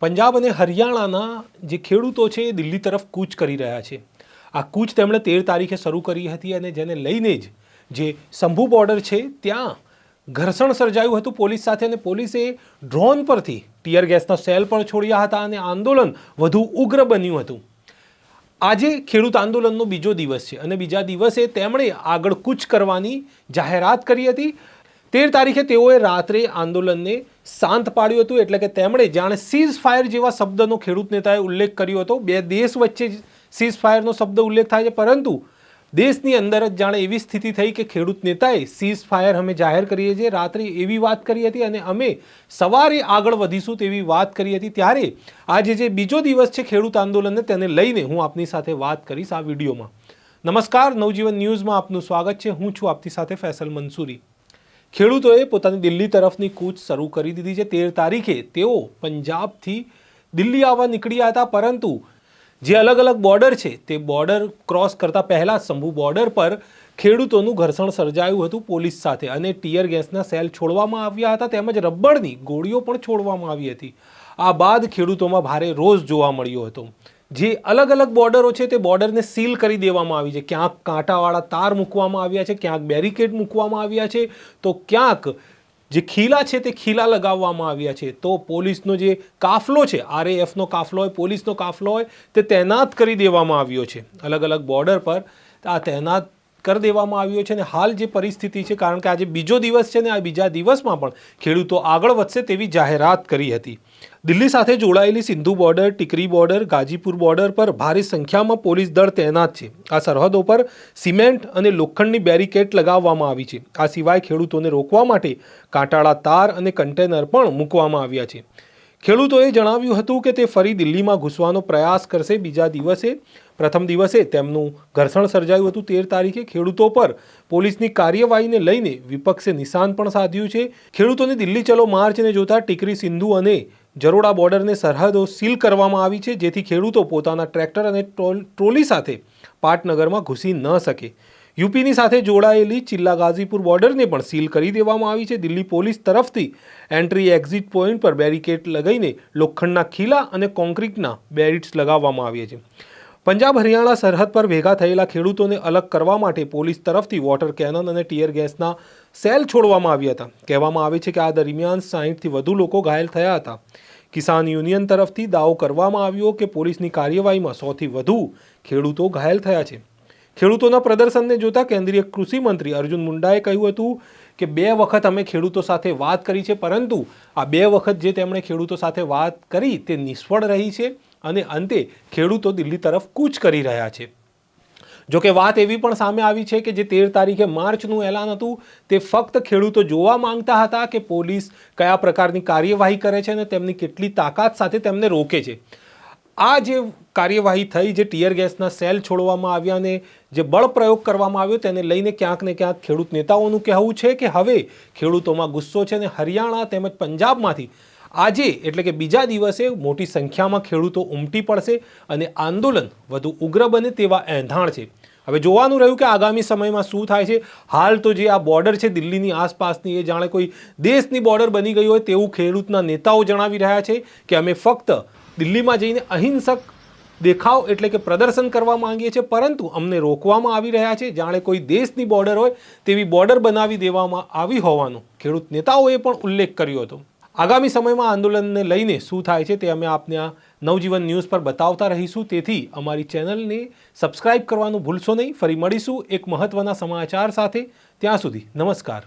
પંજાબ અને હરિયાણાના જે ખેડૂતો છે એ દિલ્હી તરફ કૂચ કરી રહ્યા છે। આ કૂચ તેમણે 13 તારીખે શરૂ કરી હતી અને જેને લઈને જ જે શંભુ બોર્ડર છે ત્યાં ઘર્ષણ સર્જાયું હતું પોલીસ સાથે અને પોલીસે ડ્રોન પરથી ટીયર ગેસના સેલ પણ છોડ્યા હતા અને આંદોલન વધુ ઉગ્ર બન્યું હતું। આજે ખેડૂત આંદોલનનો બીજો દિવસ છે અને બીજા દિવસે તેમણે આગળ કૂચ કરવાની જાહેરાત કરી હતી। 13 તારીખે તેઓએ રાત્રે આંદોલનને શાંત પાડ્યું હતું, એટલે કે તેમણે જાણે સીઝ ફાયર જેવા શબ્દનો ખેડૂત નેતાએ ઉલ્લેખ કર્યો હતો। બે દેશ વચ્ચે સીઝ ફાયરનો શબ્દ ઉલ્લેખ થાય છે, પરંતુ દેશની અંદર જ જાણે એવી સ્થિતિ થઈ કે ખેડૂત નેતાએ સીઝ ફાયર અમે જાહેર કરીએ છીએ, રાત્રે એવી વાત કરી હતી અને અમે સવારે આગળ વધીશું તેવી વાત કરી હતી। ત્યારે આજે જે બીજો દિવસ છે ખેડૂત આંદોલનને, તેને લઈને હું આપની સાથે વાત કરીશ આ વિડીયોમાં। નમસ્કાર, નવજીવન ન્યૂઝમાં આપનું સ્વાગત છે। હું છું આપની સાથે ફૈસલ મંસૂરી। ખેડૂતોએ પોતાની દિલ્હી તરફની કૂચ શરૂ કરી દીધી છે। 13 તારીખે તેઓ પંજાબથી દિલ્હી આવવા નીકળ્યા હતા, પરંતુ જે અલગ અલગ બોર્ડર છે તે બોર્ડર ક્રોસ કરતા પહેલાં શંભુ બોર્ડર પર ખેડૂતોનું ઘર્ષણ સર્જાયું હતું પોલીસ સાથે અને ટીયર ગેસના સેલ છોડવામાં આવ્યા હતા, તેમજ રબડની ગોળીઓ પણ છોડવામાં આવી હતી। આ બાદ ખેડૂતોમાં ભારે રોષ જોવા મળ્યો હતો। જે અલગ અલગ બોર્ડરો છે તે બોર્ડરને સીલ કરી દેવામાં આવી છે। ક્યાંક કાંટાવાળા તાર મૂકવામાં આવ્યા છે, ક્યાંક બેરિકેડ મૂકવામાં આવ્યા છે, તો ક્યાંક જે ખીલા છે તે ખીલા લગાવવામાં આવ્યા છે। તો પોલીસનો જે કાફલો છે, RAFનો કાફલો હોય, પોલીસનો કાફલો હોય, તે તૈનાત કરી દેવામાં આવ્યો છે। અલગ અલગ બોર્ડર પર આ તૈનાત કરી દેવામાં આવ્યો છે અને હાલ જે પરિસ્થિતિ છે, કારણ કે આજે બીજો દિવસ છે ને આ બીજા દિવસમાં પણ ખેડૂતો આગળ વધશે તેવી જાહેરાત કરી હતી। દિલ્હી સાથે જોડાયેલી Singhu border, Tikri border, Ghazipur border પર ભારે સંખ્યામાં પોલીસ દળ તૈનાત છે। આ સરહદો પર સિમેન્ટ અને લોખંડની બેરિકેડ લગાવવામાં આવી છે। આ સિવાય ખેડૂતોને રોકવા માટે કાંટાળા તાર અને કન્ટેનર પણ મૂકવામાં આવ્યા છે। ખેડૂતોએ જણાવ્યું હતું કે તે ફરી દિલ્હીમાં ઘૂસવાનો પ્રયાસ કરશે। બીજા દિવસે પ્રથમ દિવસે તેમનું ઘર્ષણ સર્જાયું હતું 13 તારીખે। ખેડૂતો પર પોલીસની કાર્યવાહીને લઈને વિપક્ષે નિશાન પણ સાધ્યું છે। ખેડૂતોની દિલ્હી ચલો માર્ચને જોતા ટિકરી, સિંધુ અને જરોડા બોર્ડરની સરહદો સીલ કરવામાં આવી છે, જેથી ખેડૂતો પોતાના ટ્રેક્ટર અને ટ્રોલી સાથે પાટનગરમાં ઘૂસી ન શકે। યુપીની સાથે જોડાયેલી ચિલ્લા ગાઝીપુર બોર્ડરને પણ સીલ કરી દેવામાં આવી છે। દિલ્હી પોલીસ તરફથી એન્ટ્રી એક્ઝિટ પોઈન્ટ પર બેરિકેડ લગાવીને લોખંડના ખીલા અને કોન્ક્રીટના બેરિટ્સ લગાવવામાં આવ્યા છે। પંજાબ હરિયાણા સરહદ પર ભેગા થયેલા ખેડૂતોને અલગ કરવા માટે પોલીસ તરફથી વોટર કેનન અને ટીયર ગેસના સેલ છોડવામાં આવ્યા હતા। કહેવામાં આવે છે કે આ દરમિયાન 60થી વધુ લોકો ઘાયલ થયા હતા। કિસાન યુનિયન તરફથી દાવો કરવામાં આવ્યો કે પોલીસની કાર્યવાહીમાં 100થી વધુ ખેડૂતો ઘાયલ થયા છે। ખેડૂતોના પ્રદર્શનને જોતા કેન્દ્રીય કૃષિ મંત્રી અર્જુન મુંડાએ કહ્યું હતું કે 2 વખત અમે ખેડૂતો સાથે વાત કરી છે, પરંતુ આ 2 વખત જે તેમણે ખેડૂતો સાથે વાત કરી તે નિષ્ફળ રહી છે અને અંતે ખેડૂતો દિલ્હી તરફ કૂચ કરી રહ્યા છે। જો કે વાત એવી પણ સામે આવી છે કે જે 13 તારીખે માર્ચનું એલાન હતું તે ફક્ત ખેડૂતો જોવા માંગતા હતા કે પોલીસ કયા પ્રકારની કાર્યવાહી કરે છે અને તેમની કેટલી તાકાત સાથે તેમને રોકે છે। આ જે કાર્યવાહી થઈ, જે ટીયર ગેસના સેલ છોડવામાં આવ્યા અને જે બળ પ્રયોગ કરવામાં આવ્યો, તેને લઈને ક્યાંક ને ક્યાંક ખેડૂત નેતાઓનું કહેવું છે કે હવે ખેડૂતોમાં ગુસ્સો છે અને હરિયાણા તેમજ પંજાબમાંથી આજે એટલે કે બીજા દિવસે મોટી સંખ્યામાં ખેડૂતો ઉમટી પડશે અને આંદોલન વધુ ઉગ્ર બને તેવા એંધાણ છે। હવે જોવાનું રહ્યું કે આગામી સમયમાં શું થાય છે। હાલ તો જે આ બોર્ડર છે દિલ્હીની આસપાસની, એ જાણે કોઈ દેશની બોર્ડર બની ગઈ હોય તેવું ખેડૂતના નેતાઓ જણાવી રહ્યા છે કે અમે ફક્ત દિલ્હીમાં જઈને અહિંસક દેખાવ એટલે કે પ્રદર્શન કરવા માંગીએ છીએ, પરંતુ અમને રોકવામાં આવી રહ્યા છે, જાણે કોઈ દેશની બોર્ડર હોય તેવી બોર્ડર બનાવી દેવામાં આવી હોવાનો ખેડૂત નેતાઓએ પણ ઉલ્લેખ કર્યો હતો। આગામી સમયમાં આંદોલનને લઈને શું થાય છે તે અમે આપને આ નવજીવન ન્યૂઝ પર બતાવતા રહીશું, તેથી અમારી ચેનલને સબસ્ક્રાઇબ કરવાનું ભૂલશો નહીં। ફરી મળીશું એક મહત્વના સમાચાર સાથે। ત્યાં સુધી નમસ્કાર।